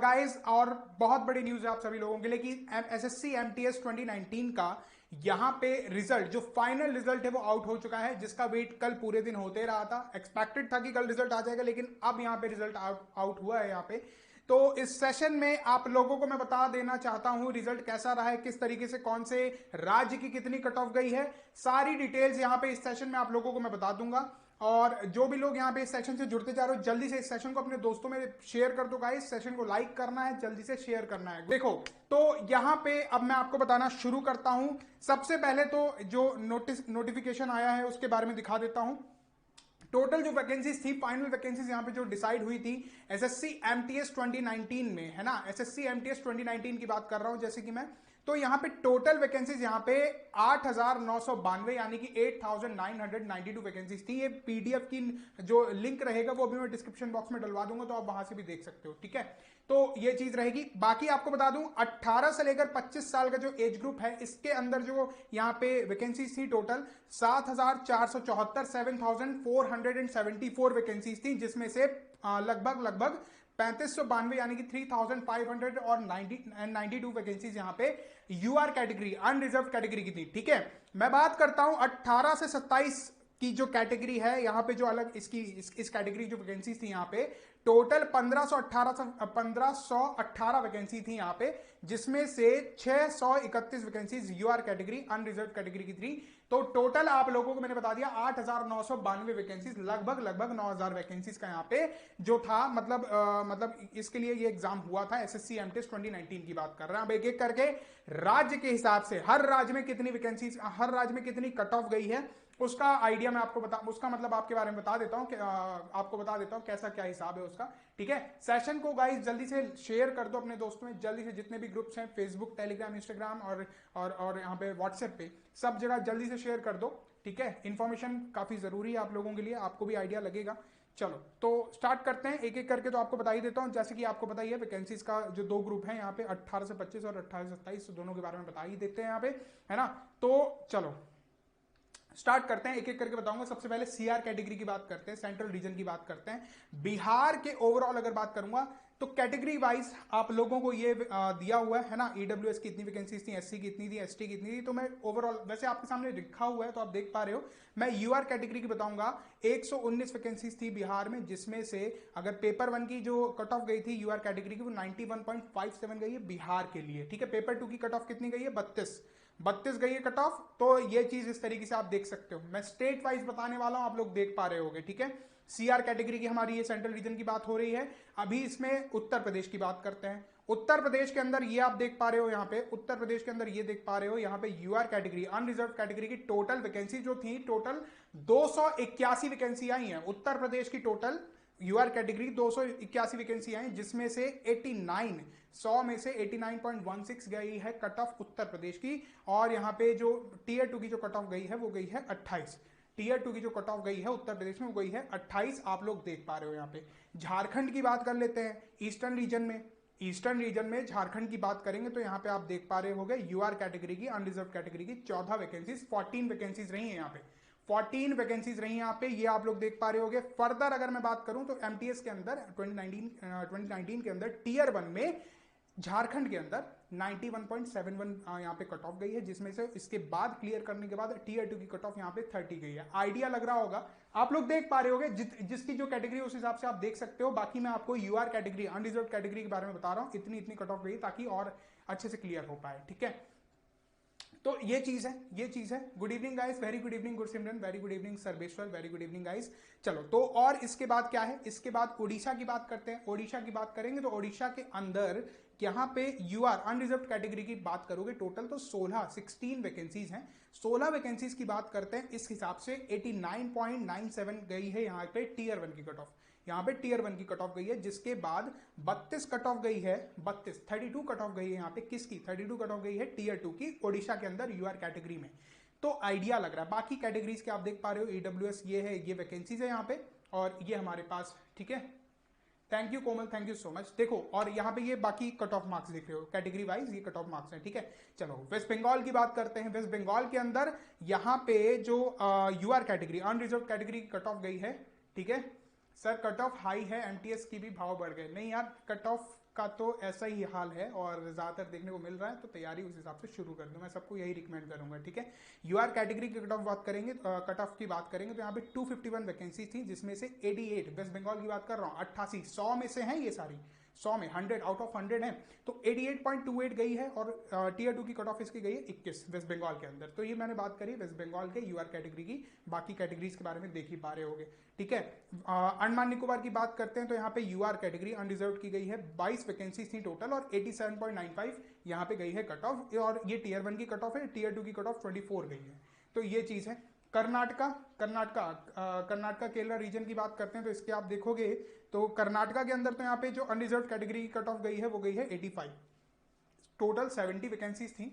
Guys, और बहुत बड़ी न्यूज है आप सभी लोगों के लिए कि एसएससी एमटीएस 2019 का यहां पे रिजल्ट, जो फाइनल रिजल्ट है वो आउट हो चुका है, जिसका वेट कल पूरे दिन होते रहा था। एक्सपेक्टेड था कि कल रिजल्ट आ जाएगा, लेकिन अब यहां पे रिजल्ट आउट हुआ है यहां पे। तो इस सेशन में आप लोगों को मैं बता देना चाहता हूं रिजल्ट कैसा रहा है, किस तरीके से, कौन से राज्य की कितनी कट ऑफ गई है, सारी डिटेल्स यहां पे इस सेशन में आप लोगों को मैं बता दूंगा। और जो भी लोग यहाँ पे इस सेशन से जुड़ते जा रहे हो, जल्दी से इस सेशन को अपने दोस्तों में शेयर कर दो गाइस। सेशन को लाइक करना है, जल्दी से शेयर करना है। देखो, तो यहाँ पे अब मैं आपको बताना शुरू करता हूं। सबसे पहले तो जो नोटिफिकेशन आया है उसके बारे में दिखा देता हूं। टोटल जो वैकेंसीज थी, फाइनल वैकेंसीज यहाँ पे जो डिसाइड हुई थी एसएससी एमटीएस 2019 में, है ना, एसएससी एमटीएस 2019 की बात कर रहा हूं जैसे कि मैं। तो यहाँ पे टोटल वैकेंसीज यहाँ पे 8,992 यानी कि 8,992 वैकेंसीज थी। ये पीडीएफ की जो लिंक रहेगा वो भी मैं डिस्क्रिप्शन बॉक्स में डलवा दूंगा, तो आप वहां से भी देख सकते हो, ठीक है। तो ये चीज रहेगी। बाकी आपको बता दूं 18 से लेकर 25 साल का जो एज ग्रुप है, इसके अंदर जो यहाँ पे वैकेंसीज थी टोटल 7,474 7,474 वैकेंसीज थी, जिसमें से लगभग 3592 यानी कि 3,500 और 92 वैकेंसीज यहाँ पे यूआर कैटेगरी, अनरिजर्व कैटेगरी की थी, ठीक है। मैं बात करता हूं 18 से 27 की जो कैटेगरी है यहाँ पे, जो अलग इस कैटेगरी जो वैकेंसीज थी यहाँ पे टोटल 1518 वैकेंसी थी यहाँ पे, जिसमें से 631 vacancies UR category, unreserve category की थी। तो टोटल आप लोगों को मैंने बता दिया 8,992 वैकेंसीज, लगभग 9,000 वैकेंसीज का यहाँ पे जो था। मतलब इसके लिए ये एग्जाम हुआ था, एसएससी एमटीएस 2019 की बात कर रहे हैं। अब एक एक करके राज्य के हिसाब से हर राज्य में कितनी वैकेंसीज, हर राज्य में कितनी कट ऑफ गई है, उसका आइडिया मैं आपको उसका मतलब आपके बारे में बता देता हूं, आपको बता देता हूं कैसा क्या हिसाब है उसका, ठीक है। सेशन को गाइस जल्दी से शेयर कर दो अपने दोस्तों में, जल्दी से जितने भी ग्रुप्स हैं, फेसबुक, टेलीग्राम, इंस्टाग्राम और यहाँ पे व्हाट्सएप पे, सब जगह जल्दी से शेयर कर दो, ठीक है। इंफॉर्मेशन काफी जरूरी है आप लोगों के लिए, आपको भी आइडिया लगेगा। चलो तो स्टार्ट करते हैं एक एक करके। तो आपको बता ही देता हूं, जैसे कि आपको पता ही है वैकेंसीज का जो दो ग्रुप है यहाँ पे 18 से 25 और 18 से 27, दोनों के बारे में बता ही देते हैं यहाँ पे, है ना। तो चलो स्टार्ट करते हैं, एक एक करके बताऊंगा। सबसे पहले सीआर कैटेगरी की बात करते हैं, सेंट्रल रीजन की बात करते हैं। बिहार के ओवरऑल अगर बात करूंगा तो कैटेगरी वाइज आप लोगों को ये दिया हुआ है ना, ईडब्ल्यूएस की इतनी वैकेंसीज थी, एससी की इतनी थी, एसटी की इतनी थी। तो मैं ओवरऑल वैसे आपके सामने लिखा हुआ है तो आप देख पा रहे हो। मैं यूआर कैटेगरी की बताऊंगा, 119 वैकेंसीज थी बिहार में, जिसमें से अगर पेपर 1 की जो कट ऑफ गई थी यूआर कैटेगरी की वो 91.57 गई है बिहार के लिए, ठीक है। पेपर 2 की कट ऑफ कितनी गई है, 32 गई है कट ऑफ। तो ये चीज इस तरीके से आप देख सकते हो। मैं स्टेट वाइज बताने वाला हूं, आप लोग देख पा रहे होगे, ठीक है। सीआर कैटेगरी की हमारी ये सेंट्रल रीजन की बात हो रही है। अभी इसमें उत्तर प्रदेश की बात करते हैं। उत्तर प्रदेश के अंदर ये आप देख पा रहे हो, यहाँ पे उत्तर प्रदेश के अंदर ये देख पा रहे हो, यहाँ पे यूआर कैटेगरी, अनरिजर्व कैटेगरी की टोटल वैकेंसी जो थी, टोटल 281 वैकेंसी आई है उत्तर प्रदेश की। टोटल यूआर कैटेगरी 281 वैकेंसी आई, जिसमें से 89 100 में से 89.16 गई है कट ऑफ उत्तर प्रदेश की। और यहाँ पे जो टीयर 2 की जो कट ऑफ गई है वो गई है 28। टीयर 2 की जो कट ऑफ गई है उत्तर प्रदेश में वो गई है 28, आप लोग देख पा रहे हो यहाँ पे। झारखंड की बात कर लेते हैं, ईस्टर्न रीजन में। ईस्टर्न रीजन में झारखंड की बात करेंगे तो यहाँ पे आप देख पा रहे होंगे यूआर कैटेगरी की, अनरिजर्व कैटेगरी की 14 वैकेंसीज, 14 वैकेंसीज रही है यहाँ पे, 14 वैकेंसीज रही यहाँ पे, ये आप लोग देख पा रहे होगे। फर्दर अगर मैं बात करूं तो एमटीएस के अंदर 2019 के अंदर टीयर 1 में झारखंड के अंदर 91.71 यहाँ पे कट ऑफ गई है, जिसमें से इसके बाद क्लियर करने के बाद टीयर 2 की कट ऑफ यहाँ पे 30 गई है। आइडिया लग रहा होगा, आप लोग देख पा रहे होगे, जिसकी जो कैटेगरी उस हिसाब से आप देख सकते हो। बाकी मैं आपको यूआर कैटेगरी, अनरिजर्व कैटेगरी के बारे में बता रहा हूं, इतनी कट ऑफ गई ताकि और अच्छे से क्लियर हो पाए, ठीक है। तो ये चीज है। Good evening guys, very good evening good Simran, very good evening Sarveshwar, very good evening guys. चलो तो और इसके बाद क्या है, इसके बाद ओडिशा की बात करते हैं। ओडिशा की बात करेंगे तो ओडिशा के अंदर यहाँ पे यूआर अनरिजर्व कैटेगरी की बात करोगे टोटल तो 16 वैकेंसीज हैं। 16 वैकेंसीज की बात करते हैं, इस हिसाब से 89.97 गई है यहाँ पे टीयर 1 की कट ऑफ। यहाँ पे टीयर 1 की कट ऑफ गई है, जिसके बाद 32 कट ऑफ गई है, 32 कट ऑफ गई है यहाँ पे किसकी, 32 कट ऑफ गई है टीयर 2 की ओडिशा के अंदर यूआर कैटेगरी में। तो आइडिया लग रहा है। बाकी कैटेगरीज के आप देख पा रहे हो, ईडब्ल्यूएस ये है, ये वैकेंसीज है यहाँ पे, और ये हमारे पास, ठीक है। Thank you Komal, thank you so much. देखो और यहाँ पे ये बाकी कट ऑफ मार्क्स देख रहे हो, कैटेगरी वाइज ये कट ऑफ मार्क्स हैं, ठीक है। चलो वेस्ट बंगाल की बात करते हैं। वेस्ट बंगाल के अंदर यहाँ पे जो यूआर कैटेगरी, अनरिजर्व कैटेगरी की कट ऑफ गई है, ठीक है। सर कट ऑफ हाई है, एमटीएस की भी भाव बढ़ गए। नहीं यार, कट ऑफ का तो ऐसा ही हाल है और ज़्यादातर देखने को मिल रहा है, तो तैयारी उस हिसाब से शुरू कर दो, मैं सबको यही रिकमेंड करूंगा, ठीक है। यूआर कैटेगरी की कट ऑफ बात करेंगे, कट ऑफ की बात करेंगे तो यहाँ पे 251 वैकेंसी थी, जिसमें से 88, वेस्ट बंगाल की बात कर रहा हूँ, 88, 100 में से हैं ये सारी, 100 में 100 आउट ऑफ 100 है, तो 88.28 गई है। और टीयर 2 की कट ऑफ इसकी गई है 21 वेस्ट बंगाल के अंदर। तो ये मैंने बात करी वेस्ट बंगाल के यूआर कैटेगरी की, बाकी कैटेगरीज के बारे में देख ही पा रहे होगे, ठीक है। अंडमान निकोबार की बात करते हैं तो यहाँ पे यूआर कैटेगरी अनरिजर्व की गई है, 22 वैकेंसी थी टोटल और 87.95 यहाँ पे गई है कट ऑफ, और ये टीयर 1 की कट ऑफ है, टीयर 2 की कट ऑफ 24 गई है। तो ये चीज है। कर्नाटका केरला रीजन की बात करते हैं तो इसके आप देखोगे तो कर्नाटका के अंदर तो यहाँ पे जो अनरिजर्व कैटेगरी की कट ऑफ गई है वो गई है 85, टोटल 70 वैकेंसीज थी।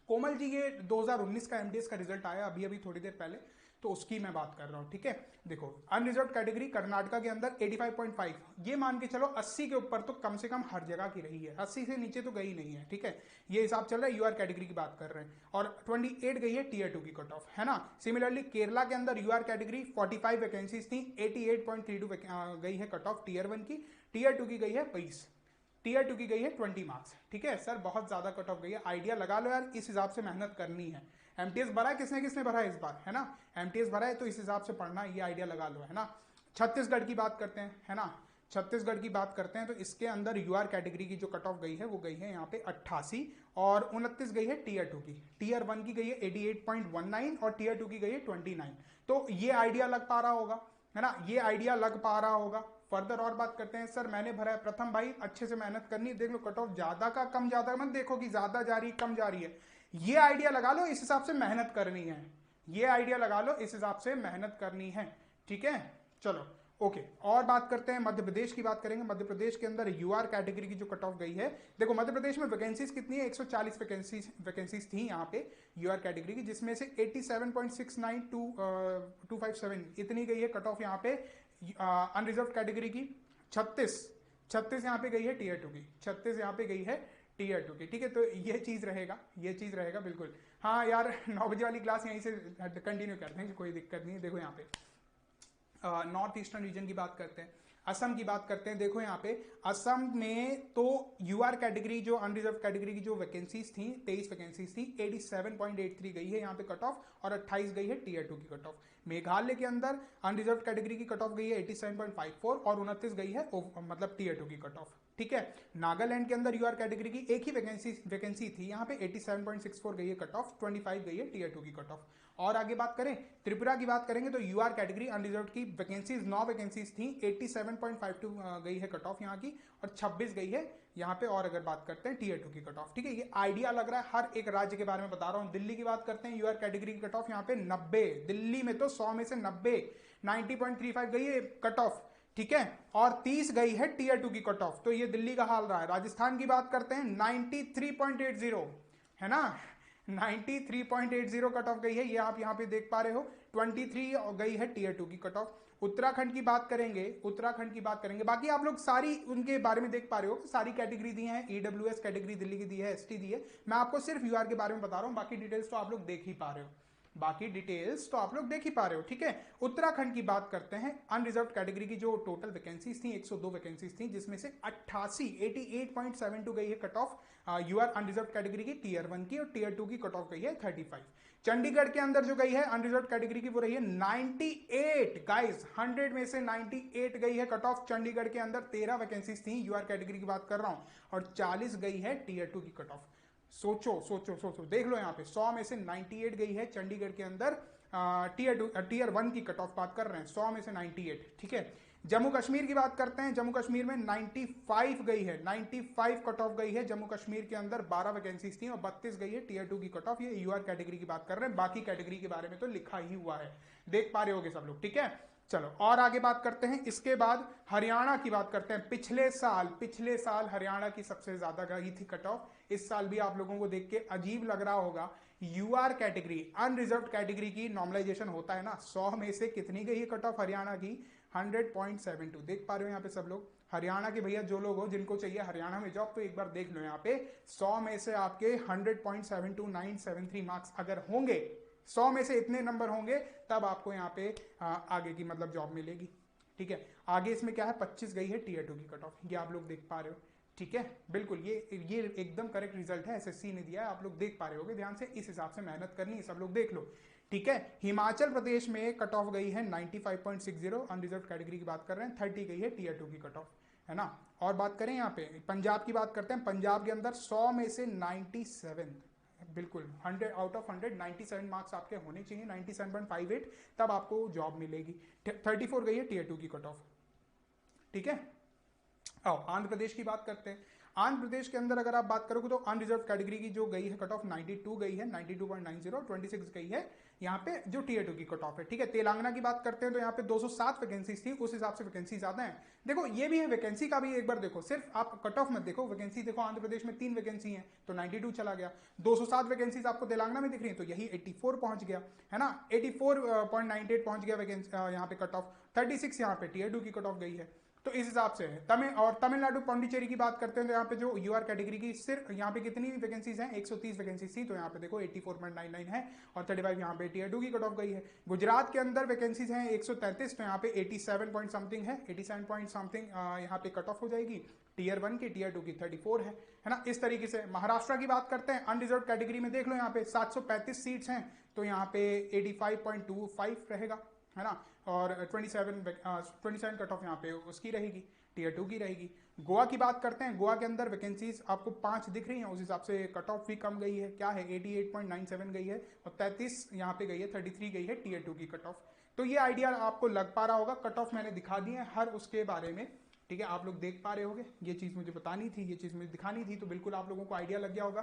कोमल जी, ये 2019 का एमडीएस का रिजल्ट आया अभी अभी थोड़ी देर पहले, तो उसकी मैं बात कर रहा हूं, ठीक है। देखो अनरिजर्व कैटेगरी कर्नाटका के अंदर 85.5, ये मान के चलो 80 के ऊपर तो कम से कम हर जगह की रही है, 80 से नीचे तो गई नहीं है, ठीक है। ये हिसाब चल रहा है, यूआर कैटेगरी की बात कर रहे हैं, और 28 गई है टीयर 2 की कट ऑफ, है ना। सिमिलरली केरला के अंदर यूआर कैटेगरी 45 वैकेंसीज थी, 88.32 गई है कट ऑफ टीयर 1 की, टीयर 2 की गई है 22, टीयर 2 की गई है 20 मार्क्स, ठीक है। सर बहुत ज्यादा कट ऑफ गई है, आइडिया लगा लो यार, इस हिसाब से मेहनत करनी है। एमटीएस भरा है किसने किसने भरा है इस बार, है ना, एमटीएस भरा है तो इस हिसाब से पढ़ना, ये आइडिया लगा लो, है ना। छत्तीसगढ़ की बात करते हैं, है ना, छत्तीसगढ़ की बात करते हैं तो इसके अंदर यूआर कैटेगरी की जो कट ऑफ गई है वो गई है यहाँ पे 88 और 29 गई है टीयर 2 की, टीयर 1 की गई है 88.19 और टीयर 2 की गई है 29। तो ये आइडिया लग पा रहा होगा, है ना, ये आइडिया लग पा रहा होगा। फर्दर और बात करते हैं, सर मैंने भरा है प्रथम भाई, अच्छे से मेहनत करनी है, देख लो कट ऑफ ज्यादा का कम, ज्यादा मत देखो कि ज्यादा जा रही कम जा रही है, ये आइडिया लगा लो, इस हिसाब से मेहनत करनी है, ये आइडिया लगा लो, इस हिसाब से मेहनत करनी है, ठीक है। चलो ओके, और बात करते हैं मध्य प्रदेश की, बात करेंगे मध्य प्रदेश के अंदर यूआर कैटेगरी की जो कट ऑफ गई है। देखो मध्य प्रदेश में वैकेंसीज कितनी है, 140 वैकेंसीज थी यहाँ पे यूआर कैटेगरी की, जिसमें से 87.69257 इतनी गई है कट ऑफ यहाँ पे अनरिजर्व कैटेगरी की। 36 यहाँ पे गई है टीयर 2 की, 36 यहाँ पे गई है टीयर 2 की, ठीक है। तो ये चीज रहेगा, ये चीज रहेगा बिल्कुल। हाँ यार 9 बजे वाली क्लास यहीं से कंटिन्यू करते हैं, कोई दिक्कत नहीं है। देखो यहाँ पे नॉर्थ ईस्टर्न रीजन की बात करते हैं, असम की बात करते हैं। देखो यहाँ पे असम में तो यूआर कैटेगरी जो अनरिजर्व कैटेगरी की जो वैकेंसीज थी 23 वैकेंसीज थी, 87.83 गई है यहाँ पे कट ऑफ और 28 गई है टीयर 2 की कट ऑफ। मेघालय के अंदर अनरिजर्व कैटेगरी की कट ऑफ गई है 87.54 और 29 गई है मतलब टीयर 2 की कट ऑफ, ठीक है। नागालैंड के अंदर यूआर कैटेगरी की एक ही वैकेंसी थी यहाँ पे 87.64 गई है कट ऑफ, 25 गई है टीयर 2 की कट ऑफ। और आगे बात करें त्रिपुरा की बात करेंगे तो यूआर कैटेगरी अनरिजर्व की वैकेंसीज 9 वैकेंसीज थी, 87.52 गई है कट ऑफ यहाँ की और 26 गई है यहाँ पे। और अगर बात करते हैं टीयर 2 की कट ऑफ, ठीक है, ये आइडिया लग रहा है, हर एक राज्य के बारे में बता रहा हूँ। दिल्ली की बात करते हैं, यूआर कैटेगरी की कट ऑफ यहाँ पे 90, दिल्ली में तो 100 में से 90 गई है कट ऑफ, ठीक है, और 30 गई है टीयर 2 की कट ऑफ। तो ये दिल्ली का हाल रहा है। राजस्थान की बात करते हैं 93.80, है ना, 93.80 कट ऑफ गई है, ये आप यहाँ पे देख पा रहे हो। 23 गई है टीयर 2 की कट ऑफ। उत्तराखंड की बात करेंगे, उत्तराखंड की बात करेंगे, बाकी आप लोग सारी उनके बारे में देख पा रहे हो, सारी कैटेगरी दी है, ईडब्ल्यूएस कैटेगरी दिल्ली की दी है, एसटी दी है। मैं आपको सिर्फ यूआर के बारे में बता रहा हूँ, बाकी डिटेल्स तो आप लोग देख ही पा रहे हो, बाकी डिटेल्स तो आप लोग देख ही पा रहे हो, ठीक है। उत्तराखंड की बात करते हैं, अनरिजर्व कैटेगरी की जो टोटल वैकेंसीज थी 102 वैकेंसीज थी, जिसमें से 88.72 गई है cut off UR unreserve category की टीयर 1 की, और टीयर 2 की कट ऑफ गई है 35। चंडीगढ़ के अंदर जो गई है अनरिजर्व कैटेगरी की वो रही है 98 गाइस, 100 में से 98 गई है कट ऑफ चंडीगढ़ के अंदर। 13 वैकेंसीज थी यूआर कैटेगरी की बात कर रहा हूं, और 40 गई है टीयर 2 की कट ऑफ। सोचो सोचो सोचो, देख लो यहाँ पे 100 में से 98 गई है चंडीगढ़ के अंदर, टीयर 1 की कट ऑफ बात कर रहे हैं, 100 में से 98, ठीक है। जम्मू कश्मीर की बात करते हैं, जम्मू कश्मीर में 95 गई है, 95 कट ऑफ गई है जम्मू कश्मीर के अंदर। 12 वैकेंसीज थी और 32 गई है टीयर 2 की कट ऑफ। ये यूआर कैटेगरी की बात कर रहे हैं, बाकी कैटेगरी के बारे में तो लिखा ही हुआ है, देख पा रहे होगे सब लोग, ठीक है। चलो और आगे बात करते हैं, इसके बाद हरियाणा की बात करते हैं। पिछले साल हरियाणा की सबसे ज्यादा गई थी कट ऑफ, इस साल भी आप लोगों को देख के अजीब लग रहा होगा। यूआर कैटेगरी अनरिजर्व कैटेगरी की नॉर्मलाइजेशन होता है ना, 100 में से कितनी गई है कट ऑफ हरियाणा की, 100.72। देख पा रहे हो यहाँ पे सब लोग, हरियाणा के भैया जो लोग हो जिनको चाहिए हरियाणा में जॉब, तो एक बार देख लो यहाँ पे 100 में से आपके 100.72973 मार्क्स अगर होंगे, 100 में से इतने नंबर होंगे, तब आपको यहाँ पे आगे की मतलब जॉब मिलेगी, ठीक है। आगे इसमें क्या है, 25 गई है टीयर 2 की कट ऑफ, ये आप लोग देख पा रहे हो। ठीक है, बिल्कुल ये एकदम करेक्ट रिजल्ट है, एसएससी ने दिया है, आप लोग देख पा रहे होगे ध्यान से, इस हिसाब से मेहनत करनी है, सब लोग देख लो। ठीक है, हिमाचल प्रदेश में कट ऑफ गई है 95.60, अनरिजर्व कैटेगरी की बात कर रहे हैं, 30 गई है टीयर 2 की कट ऑफ, है ना। और बात करें यहाँ पे पंजाब की बात करते हैं, पंजाब के अंदर 100 में से 97, बिल्कुल 100 आउट ऑफ 100 97 मार्क्स आपके होने चाहिए, 97.58, तब आपको जॉब मिलेगी। 34 गई है टीयर 2 की कट ऑफ। ठीक है, आओ आंध्र प्रदेश की बात करते हैं। आंध्र प्रदेश के अंदर अगर आप बात करोगे तो अनरिजर्व कैटेगरी की जो गई है कट ऑफ 92 गई है, 92.90, 26 गई है यहाँ पे जो टीयर 2 की कट ऑफ है। ठीक है, तेलंगाना की बात करते हैं तो यहाँ पे 207 वैकेंसीज थी, उस हिसाब से वैकेंसी ज्यादा है। देखो ये भी है, वैकेंसी का भी एक बार देखो, सिर्फ आप कट ऑफ मत देखो, वैकेंसी देखो। आंध्र प्रदेश में 3 वैकेंसी है तो 92 चला गया, 207 वैकेंसीज आपको तेलंगाना में दिख रही है तो यही 84 पहुंच गया, है ना, 84.98 पहुंच गया वैकेंसी यहाँ पे कट ऑफ, 36 यहाँ पे टीयर 2 की कट ऑफ गई है। तो इस हिसाब से तमिलनाडु पौंडीचेरी की बात करते हैं तो यहाँ पे जो यूआर कैटेगरी की सिर्फ यहाँ पे कितनी वैकेंसीज हैं, 130 वैकेंसीज थी, तो यहाँ पे देखो 84.99 है और 35 यहाँ पे टीयर 2 की कट ऑफ गई है। गुजरात के अंदर वैकेंसीज हैं 133, तो यहाँ पे 87 पॉइंट समथिंग है, 87 पॉइंट समथिंग यहाँ पे कट ऑफ हो जाएगी, टीयर 1 की, टीयर 2 की 34 है ना। इस तरीके से महाराष्ट्र की बात करते हैं, अनरिजर्व कैटेगरी में देख लो यहाँ पे 735 सीट्स हैं, तो यहाँ पे 85.25 रहेगा, है ना, और 27 कट ऑफ यहाँ पे उसकी रहेगी, टीयर 2 की रहेगी। गोवा की बात करते हैं, गोवा के अंदर वैकेंसीज आपको 5 दिख रही हैं, उस हिसाब से कट ऑफ भी कम गई है, क्या है 88.97 गई है और 33 यहाँ पे गई है, 33 गई है टीयर 2 की कट ऑफ। तो ये आइडिया आपको लग पा रहा होगा, कट ऑफ मैंने दिखा दी है हर उसके बारे में। ठीक है, आप लोग देख पा रहे होगे, ये चीज मुझे बतानी थी, ये चीज मुझे दिखानी थी, तो बिल्कुल आप लोगों को आइडिया लग गया होगा।